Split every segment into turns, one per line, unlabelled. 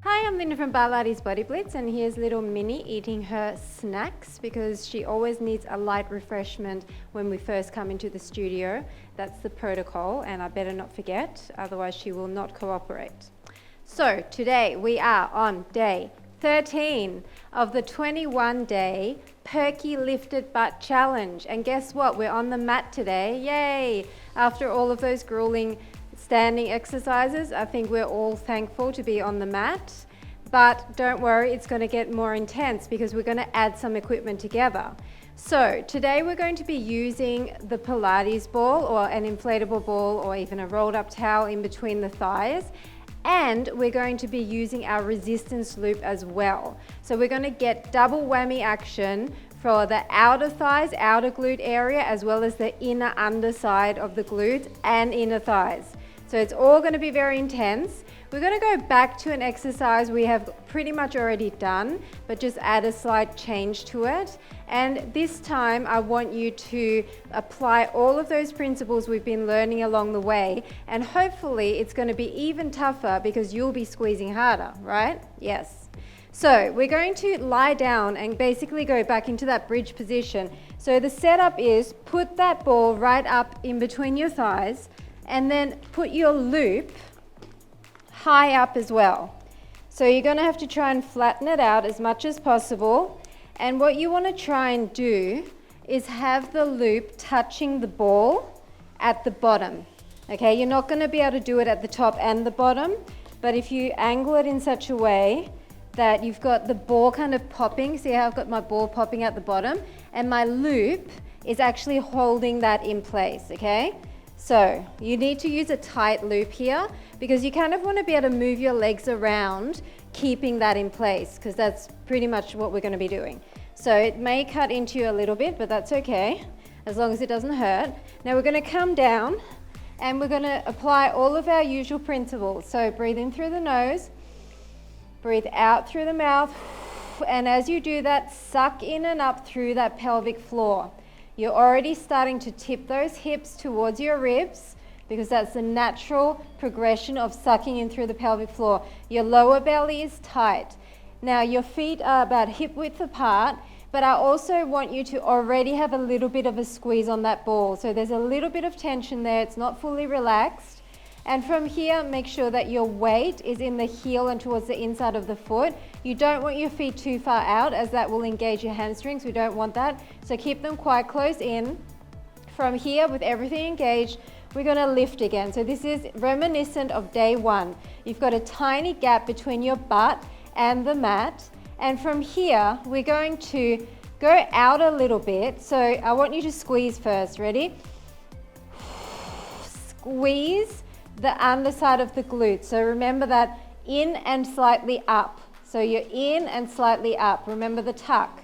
Hi, I'm Linda from Barlates Body Blitz, and here's little Minnie eating her snacks because she always needs a light refreshment when we first come into the studio. That's the protocol, and I better not forget, otherwise she will not cooperate. So today we are on day 13 of the 21-day Perky Lifted Butt Challenge. And guess what? We're on the mat today. Yay! After all of those grueling standing exercises, I think we're all thankful to be on the mat. But don't worry, it's going to get more intense because we're going to add some equipment together. So today we're going to be using the Pilates ball or an inflatable ball or even a rolled up towel in between the thighs. And we're going to be using our resistance loop as well. So we're going to get double whammy action for the outer thighs, outer glute area, as well as the inner underside of the glutes and inner thighs. So it's all going to be very intense. We're going to go back to an exercise we have pretty much already done, but just add a slight change to it. And this time I want you to apply all of those principles we've been learning along the way, and hopefully it's going to be even tougher because you'll be squeezing harder, right? Yes. So we're going to lie down and basically go back into that bridge position. So the setup is put that ball right up in between your thighs and then put your loop high up as well. So you're going to have to try and flatten it out as much as possible. And what you want to try and do is have the loop touching the ball at the bottom. Okay, you're not going to be able to do it at the top and the bottom, but if you angle it in such a way that you've got the ball kind of popping, see how I've got my ball popping at the bottom, and my loop is actually holding that in place, okay? So you need to use a tight loop here because you kind of want to be able to move your legs around, keeping that in place, because that's pretty much what we're going to be doing. So it may cut into you a little bit, but that's okay, as long as it doesn't hurt. Now we're going to come down and we're going to apply all of our usual principles. So breathe in through the nose, breathe out through the mouth, and as you do that, suck in and up through that pelvic floor. You're already starting to tip those hips towards your ribs because that's the natural progression of sucking in through the pelvic floor. Your lower belly is tight. Now your feet are about hip width apart, but I also want you to already have a little bit of a squeeze on that ball. So there's a little bit of tension there. It's not fully relaxed. And from here, make sure that your weight is in the heel and towards the inside of the foot. You don't want your feet too far out as that will engage your hamstrings. We don't want that. So keep them quite close in. From here, with everything engaged, we're going to lift again. So this is reminiscent of day one. You've got a tiny gap between your butt and the mat. And from here, we're going to go out a little bit. So I want you to squeeze first. Ready? Squeeze the underside of the glutes. So remember that in and slightly up. So you're in and slightly up. Remember the tuck.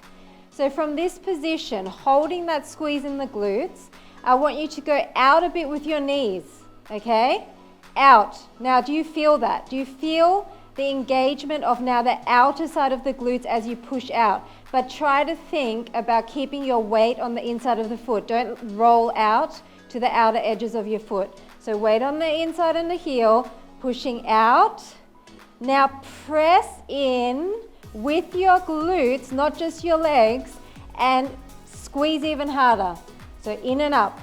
So from this position, holding that squeeze in the glutes, I want you to go out a bit with your knees, okay? Out. Now, do you feel that? Do you feel the engagement of now the outer side of the glutes as you push out? But try to think about keeping your weight on the inside of the foot. Don't roll out to the outer edges of your foot. So weight on the inside and the heel, pushing out. Now press in with your glutes, not just your legs, and squeeze even harder. So in and up.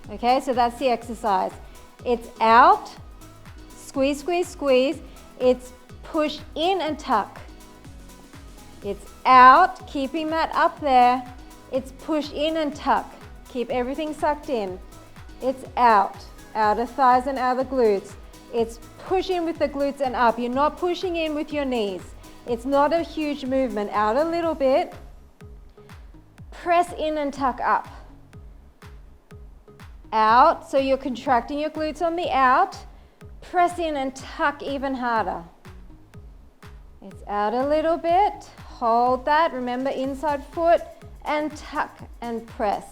Okay, so that's the exercise. It's out, squeeze, squeeze, squeeze. It's push in and tuck. It's out, keeping that up there. It's push in and tuck. Keep everything sucked in. It's out. Outer thighs and outer glutes. It's push in with the glutes and up. You're not pushing in with your knees. It's not a huge movement. Out a little bit. Press in and tuck up. Out. So you're contracting your glutes on the out. Press in and tuck even harder. It's out a little bit. Hold that. Remember inside foot and tuck and press.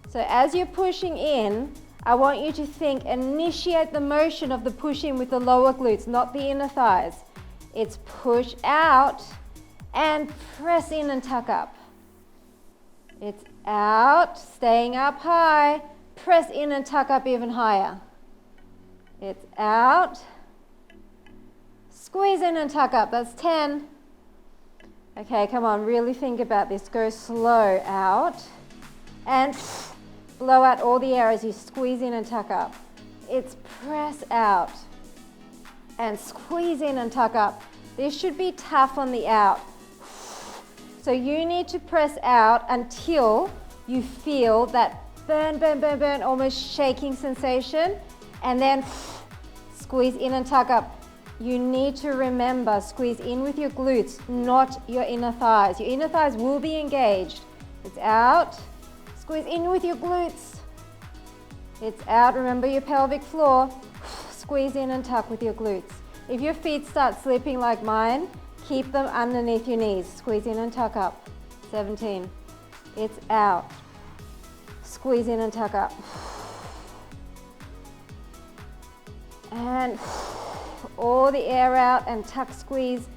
So as you're pushing in, I want you to think, initiate the motion of the push in with the lower glutes, not the inner thighs. It's push out and press in and tuck up. It's out, staying up high, press in and tuck up even higher. It's out, Squeeze in and tuck up. That's 10. Okay, come on, really think about this. Go slow out and blow out all the air as you squeeze in and tuck up. It's press out and squeeze in and tuck up. This should be tough on the out. So you need to press out until you feel that burn, burn, burn, burn, almost shaking sensation, and then squeeze in and tuck up. You need to remember, squeeze in with your glutes, not your inner thighs. Your inner thighs will be engaged. It's out. Squeeze in with your glutes. It's out. Remember your pelvic floor. Squeeze in and tuck with your glutes. If your feet start slipping like mine, keep them underneath your knees. Squeeze in and tuck up. 17. It's out. Squeeze in and tuck up. And all the air out and tuck, squeeze.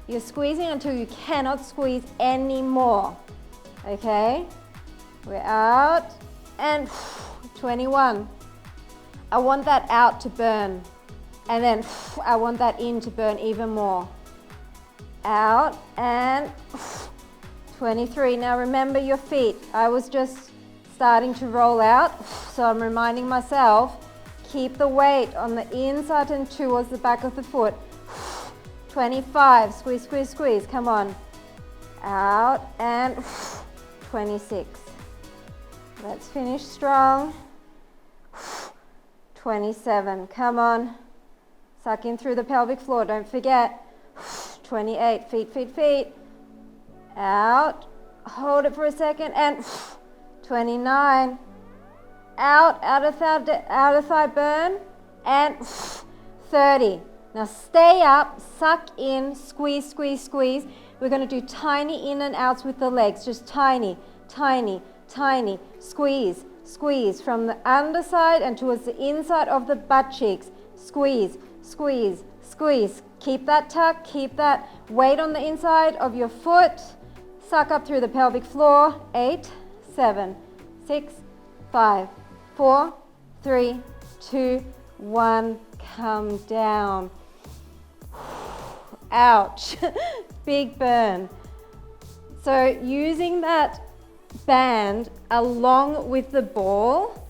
You're squeezing until you cannot squeeze anymore. Okay? We're out and 21. I want that out to burn. And then I want that in to burn even more. Out and 23. Now remember your feet. I was just starting to roll out, so I'm reminding myself, keep the weight on the inside and towards the back of the foot. 25, squeeze, squeeze, squeeze, come on. Out and 26. Let's finish strong. 27, come on. Suck in through the pelvic floor, don't forget. 28, feet, feet, feet. Out, hold it for a second, and 29. Outer thigh burn, and 30. Now stay up, suck in, squeeze, squeeze, squeeze. We're going to do tiny in and outs with the legs, just tiny, tiny, tiny. Squeeze, squeeze from the underside and towards the inside of the butt cheeks. Squeeze, squeeze, squeeze. Keep that tuck, keep that weight on the inside of your foot. Suck up through the pelvic floor. 8, 7, 6, 5, 4, 3, 2, 1. Come down. Ouch. Big burn. So using that band along with the ball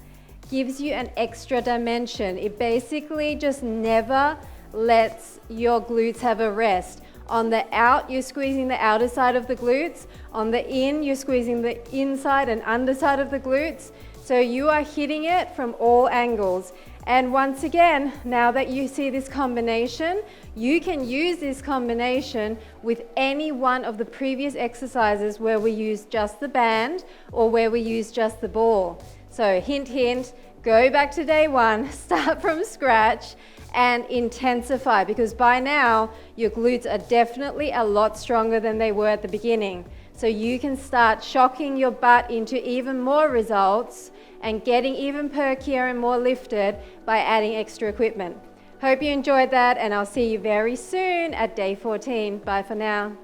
gives you an extra dimension. It basically just never lets your glutes have a rest. On the out, you're squeezing the outer side of the glutes. On the in, you're squeezing the inside and underside of the glutes. So you are hitting it from all angles. And once again, now that you see this combination, you can use this combination with any one of the previous exercises where we use just the band or where we use just the ball. So hint, hint, go back to day one, start from scratch and intensify, because by now your glutes are definitely a lot stronger than they were at the beginning. So you can start shocking your butt into even more results and getting even perkier and more lifted by adding extra equipment. Hope you enjoyed that, and I'll see you very soon at day 14. Bye for now.